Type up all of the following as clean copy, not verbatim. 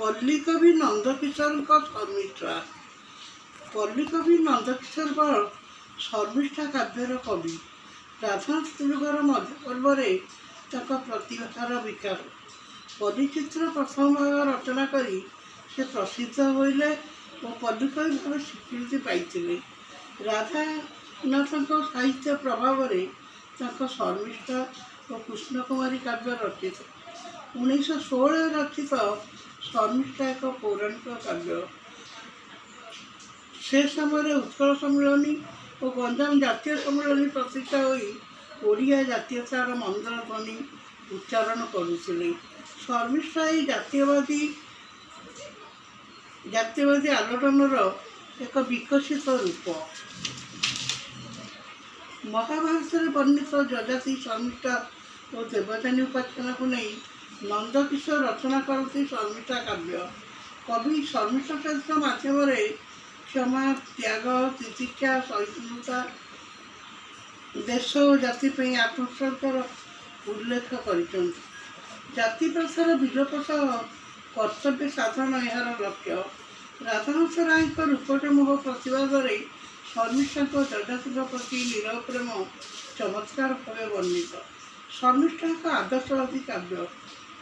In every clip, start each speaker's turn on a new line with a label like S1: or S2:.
S1: ପଲ୍ଲୀକବି ନନ୍ଦକିଶୋରଙ୍କ ଶର୍ମିଷ୍ଠା। ପଲ୍ଲୀକବି ନନ୍ଦକିଶୋର ଶର୍ମିଷ୍ଠା କାବ୍ୟର କବି। ରାଧାନାଥ ଯୁଗର ମଧ୍ୟପର୍ବରେ ତାଙ୍କ ପ୍ରତିଭାର ବିକାଶ। ପଲ୍ଲୀଚିତ୍ର ପ୍ରଥମ ଭାଗ ରଚନା କରି ସେ ପ୍ରସିଦ୍ଧ ହୋଇଲେ ଓ ପଲ୍ଲୀକବି ଭାବେ ସ୍ୱୀକୃତି ପାଇଥିଲେ। ରାଧାନାଥଙ୍କ ସାହିତ୍ୟ ପ୍ରଭାବରେ ତାଙ୍କ ଶର୍ମିଷ୍ଠା ଓ କୃଷ୍ଣକୁମାରୀ କାବ୍ୟ ରଚିତ। 1916 ରଚିତ ଶର୍ମିଷ୍ଠା ଏକ ପୌରାଣିକ କାବ୍ୟ। ସେ ସମୟରେ ଉତ୍କଳ ସମ୍ମିଳନୀ ଓ ଗଞ୍ଜାମ ଜାତୀୟ ସମ୍ମିଳନୀ ପ୍ରତିଷ୍ଠା ହୋଇ ଓଡ଼ିଆ ଜାତୀୟତାର ମନ୍ତ୍ର ଧ୍ୱନି ଉଚ୍ଚାରଣ କରୁଥିଲେ। ଶର୍ମିଷ୍ଠା ଏହି ଜାତୀୟବାଦୀ ଆଲୋଡ଼ନର ଏକ ବିକଶିତ ରୂପ। ମହାଭାରତରେ ବର୍ଣ୍ଣିତ ଯଯାତି, ଶର୍ମିଷ୍ଠା ଓ ଦେବଯାନୀ ଉପାଖ୍ୟାନକୁ ନେଇ ନନ୍ଦକିଶୋର ରଚନା କରନ୍ତି ଶର୍ମିଷ୍ଠା କାବ୍ୟ। କବି ଶର୍ମିଷ୍ଠା ଚରିତ୍ର ମାଧ୍ୟମରେ କ୍ଷମା, ତ୍ୟାଗ, ତିତିକ୍ଷା, ସହିଷ୍ଣୁତା, ଦେଶ ଓ ଜାତି ପାଇଁ ଆତ୍ମୋତ୍ସର୍ଗର ଉଲ୍ଲେଖ କରିଛନ୍ତି। ଜାତି ପ୍ରଥାର ବିଲୋପ ସହ କର୍ତ୍ତବ୍ୟ ସାଧନ ଏହାର ଲକ୍ଷ୍ୟ। ରାଧାନାଥ ରାୟଙ୍କ ରୂପଟ ମୋହ ପ୍ରତିବାଦରେ ଶର୍ମିଷ୍ଠାଙ୍କ ଯଯାତିଙ୍କ ପ୍ରତି ନିରବ ପ୍ରେମ ଚମତ୍କାର ଭାବେ ବର୍ଣ୍ଣିତ। ଶର୍ମିଷ୍ଠା ଏକ ଆଦର୍ଶବାଦୀ କାବ୍ୟ।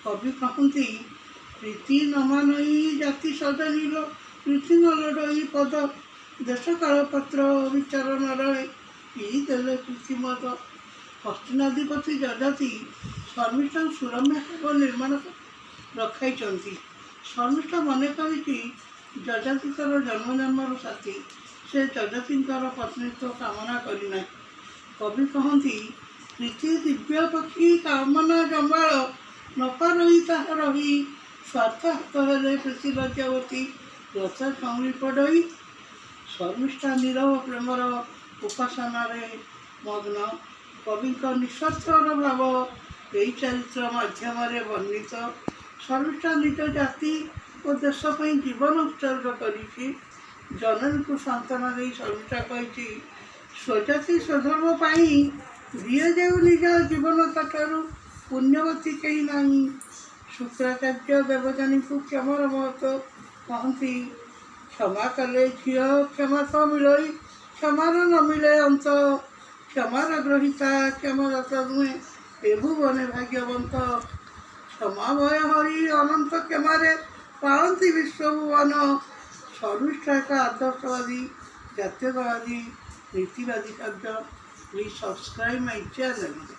S1: କବି କହନ୍ତି, ପ୍ରୀତି ନ ମାନଇ ଜାତି ସଜନିଲ, ପ୍ରୀତି ନ ଲୋଡ଼ଇ ପଦ, ଦେଶ କାଳ ପାତ୍ର ବିଚାର ନ ରହେ, ପିଇ ଦେଲେ ପ୍ରୀତି ମଦ। ହସ୍ତିନାଧିପତି ଯଯାତି ଶର୍ମିଷ୍ଠାଙ୍କୁ ସୁରମ୍ୟ ଭାବ ନିର୍ମାଣ ରଖାଇଛନ୍ତି। ଶର୍ମିଷ୍ଠା ମନେ କରିଛି ଯଯାତିଙ୍କର ଜନ୍ମଜନ୍ମର ସାଥୀ, ସେ ଯଯାତିଙ୍କର ପତ୍ନୀତ୍ୱ କାମନା କରିନାହିଁ। କବି କହନ୍ତି, ପ୍ରୀତି ଦିବ୍ୟ ପକ୍ଷୀ କାମନା ଜମ୍ବାଳ, ନପାରହି ତାହା ରହି, ସ୍ୱାର୍ଥ ହାତ ହେଲେ ପ୍ରୀତି ଲଜ୍ଜାବତୀ, ଲତା ସଉଳି ପଡ଼ଇ। ଶର୍ମିଷ୍ଠା ନିରବ ପ୍ରେମର ଉପାସନାରେ ମଗ୍ନ। କବିଙ୍କ ନିଃସ୍ୱାର୍ଥର ଭାବ ଏହି ଚରିତ୍ର ମାଧ୍ୟମରେ ବର୍ଣ୍ଣିତ। ଶର୍ମିଷ୍ଠା ନିଜ ଜାତି ଓ ଦେଶ ପାଇଁ ଜୀବନ ଉତ୍ସର୍ଗ କରିଛି। ଜନନୀକୁ ସାନ୍ତ୍ୱନା ଦେଇ ଶର୍ମିଷ୍ଠା କହିଛି, ସ୍ୱଜାତି ସ୍ୱଧର୍ମ ପାଇଁ ଦିଏ ଯେଉଁ ନିଜ ଜୀବନ, ତାଠାରୁ ପୁଣ୍ୟବତୀ କେହି ନାହିଁ। ଶୁକ୍ରାଚାର୍ଯ୍ୟ ଦେବଯାନୀଙ୍କୁ କ୍ଷମାର ମହତ୍ତ୍ୱ କହନ୍ତି, କ୍ଷମା କଲେ ଝିଅ କ୍ଷମା ତ ମିଳଇ, କ୍ଷମାର ନ ମିଳେ ଅନ୍ତ। କ୍ଷମାର ଗ୍ରହିତା କ୍ଷମାଦାତା ନୁହେଁ, ଏ ଭୁବନେ ଭାଗ୍ୟବନ୍ତ। କ୍ଷମାମୟ ହରି ଅନନ୍ତ କ୍ଷମାରେ ପାଳନ୍ତି ବିଶ୍ୱଭୁବନ। ଶର୍ମିଷ୍ଠା ଏକ ଆଦର୍ଶବାଦୀ, ଜାତୀୟତାବାଦୀ, ନୀତିବାଦୀ କାବ୍ୟ। Please subscribe my channel.